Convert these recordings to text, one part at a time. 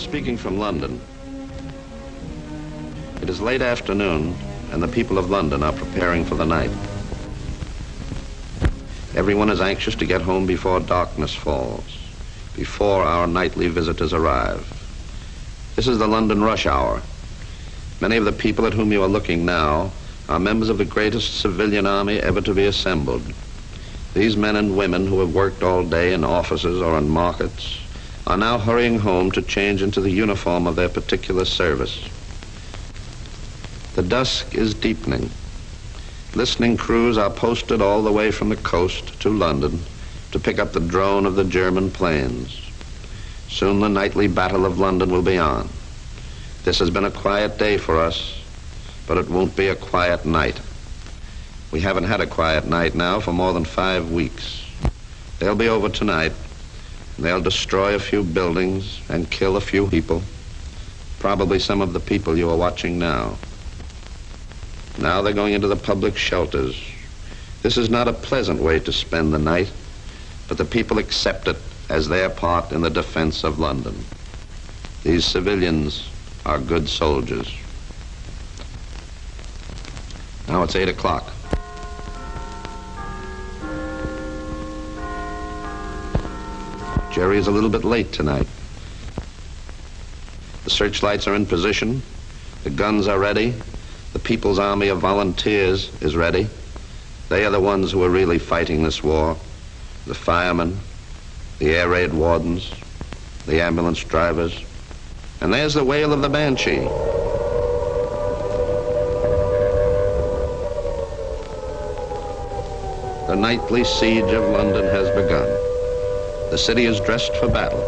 speaking from London. It is late afternoon, and the people of London are preparing for the night. Everyone is anxious to get home before darkness falls, before our nightly visitors arrive. This is the London rush hour. Many of the people at whom you are looking now are members of the greatest civilian army ever to be assembled. These men and women who have worked all day in offices or in markets are now hurrying home to change into the uniform of their particular service. The dusk is deepening. Listening crews are posted all the way from the coast to London to pick up the drone of the German planes. Soon the nightly battle of London will be on. This has been a quiet day for us, but it won't be a quiet night. We haven't had a quiet night now for more than 5 weeks. They'll be over tonight. They'll destroy a few buildings and kill a few people, probably some of the people you are watching now. Now they're going into the public shelters. This is not a pleasant way to spend the night, but the people accept it as their part in the defense of London. These civilians are good soldiers. Now it's 8 o'clock. Jerry is a little bit late tonight. The searchlights are in position. The guns are ready. The People's Army of Volunteers is ready. They are the ones who are really fighting this war. The firemen, the air raid wardens, the ambulance drivers. And there's the wail of the banshee. The nightly siege of London has begun. The city is dressed for battle.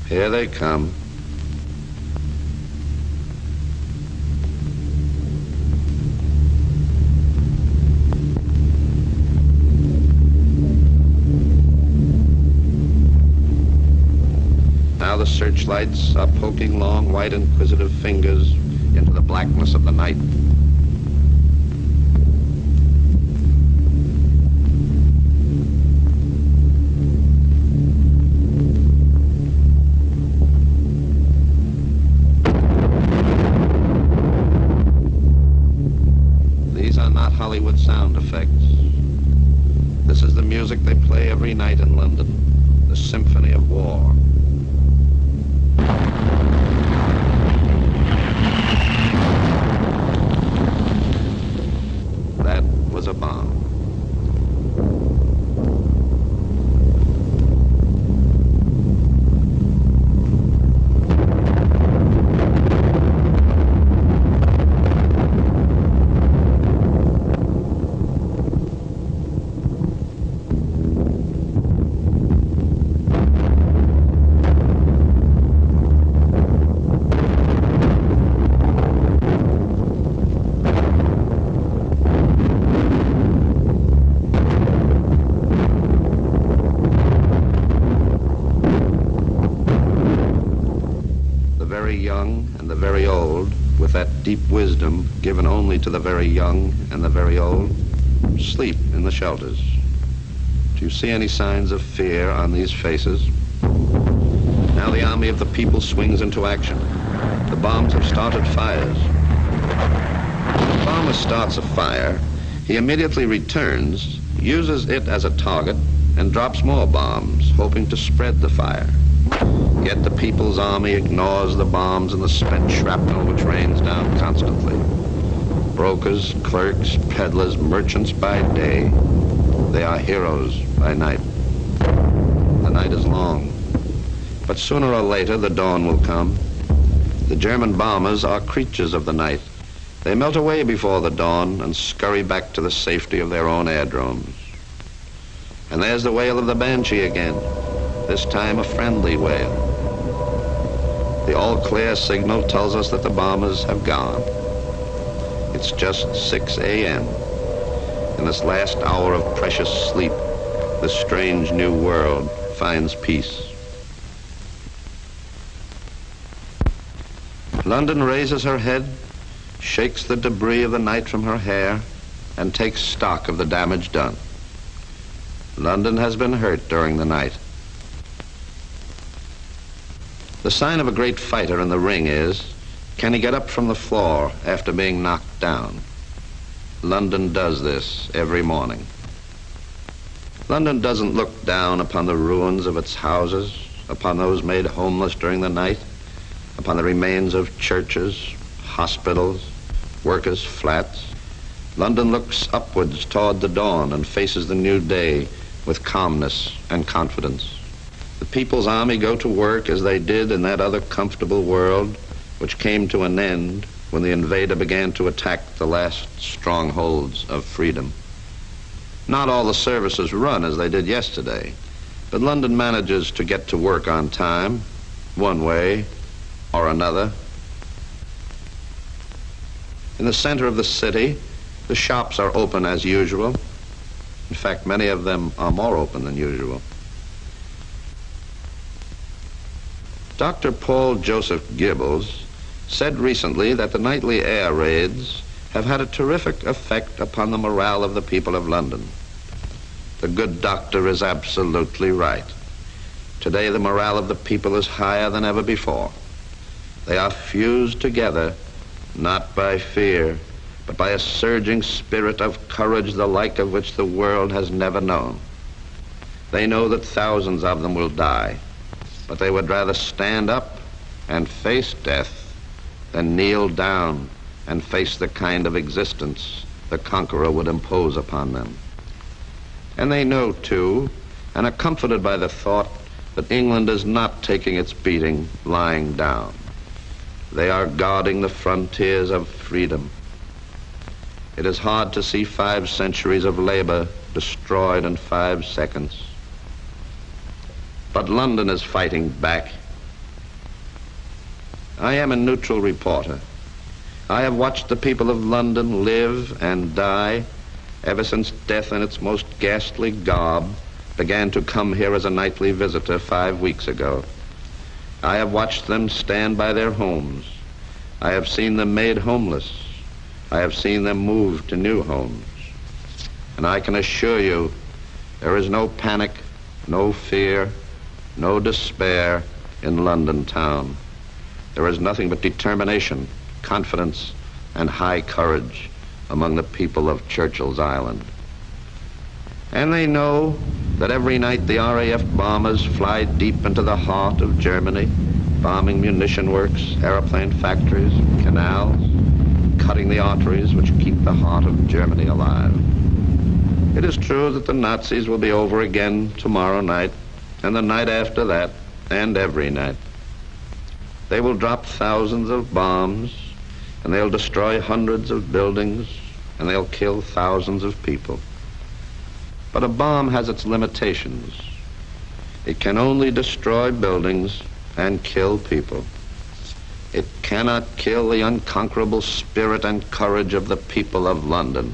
Here they come. Now the searchlights are poking long, white, inquisitive fingers into the blackness of the night. Hollywood sound effects. This is the music they play every night in London, the symphony of war. That was a bomb. Deep wisdom given only to the very young and the very old sleep in the shelters. Do you see any signs of fear on these faces? Now the army of the people swings into action. The bombs have started fires. When the bomber starts a fire, he immediately returns, uses it as a target, and drops more bombs, hoping to spread the fire. Yet the People's Army ignores the bombs and the spent shrapnel which rains down constantly. Brokers, clerks, peddlers, merchants by day, they are heroes by night. The night is long, but sooner or later the dawn will come. The German bombers are creatures of the night. They melt away before the dawn and scurry back to the safety of their own airdromes. And there's the wail of the banshee again, this time a friendly wail. The all-clear signal tells us that the bombers have gone. It's just 6 a.m. In this last hour of precious sleep, this strange new world finds peace. London raises her head, shakes the debris of the night from her hair, and takes stock of the damage done. London has been hurt during the night. The sign of a great fighter in the ring is, can he get up from the floor after being knocked down? London does this every morning. London doesn't look down upon the ruins of its houses, upon those made homeless during the night, upon the remains of churches, hospitals, workers' flats. London looks upwards toward the dawn and faces the new day with calmness and confidence. The People's Army go to work as they did in that other comfortable world which came to an end when the invader began to attack the last strongholds of freedom. Not all the services run as they did yesterday, but London manages to get to work on time, one way or another. In the center of the city, the shops are open as usual. In fact, many of them are more open than usual. Dr. Paul Joseph Gibbles said recently that the nightly air raids have had a terrific effect upon the morale of the people of London. The good doctor is absolutely right. Today, the morale of the people is higher than ever before. They are fused together, not by fear, but by a surging spirit of courage the like of which the world has never known. They know that thousands of them will die, but they would rather stand up and face death than kneel down and face the kind of existence the conqueror would impose upon them. And they know, too, and are comforted by the thought that England is not taking its beating lying down. They are guarding the frontiers of freedom. It is hard to see 5 centuries of labor destroyed in 5 seconds. But London is fighting back. I am a neutral reporter. I have watched the people of London live and die ever since death in its most ghastly garb began to come here as a nightly visitor 5 weeks ago. I have watched them stand by their homes. I have seen them made homeless. I have seen them move to new homes. And I can assure you, there is no panic, no fear, no despair in London town. There is nothing but determination, confidence, and high courage among the people of Churchill's Island. And they know that every night the RAF bombers fly deep into the heart of Germany, bombing munition works, airplane factories, canals, cutting the arteries which keep the heart of Germany alive. It is true that the Nazis will be over again tomorrow night, and the night after that, and every night. They will drop thousands of bombs, and they'll destroy hundreds of buildings, and they'll kill thousands of people. But a bomb has its limitations. It can only destroy buildings and kill people. It cannot kill the unconquerable spirit and courage of the people of London.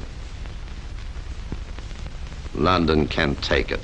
London can take it.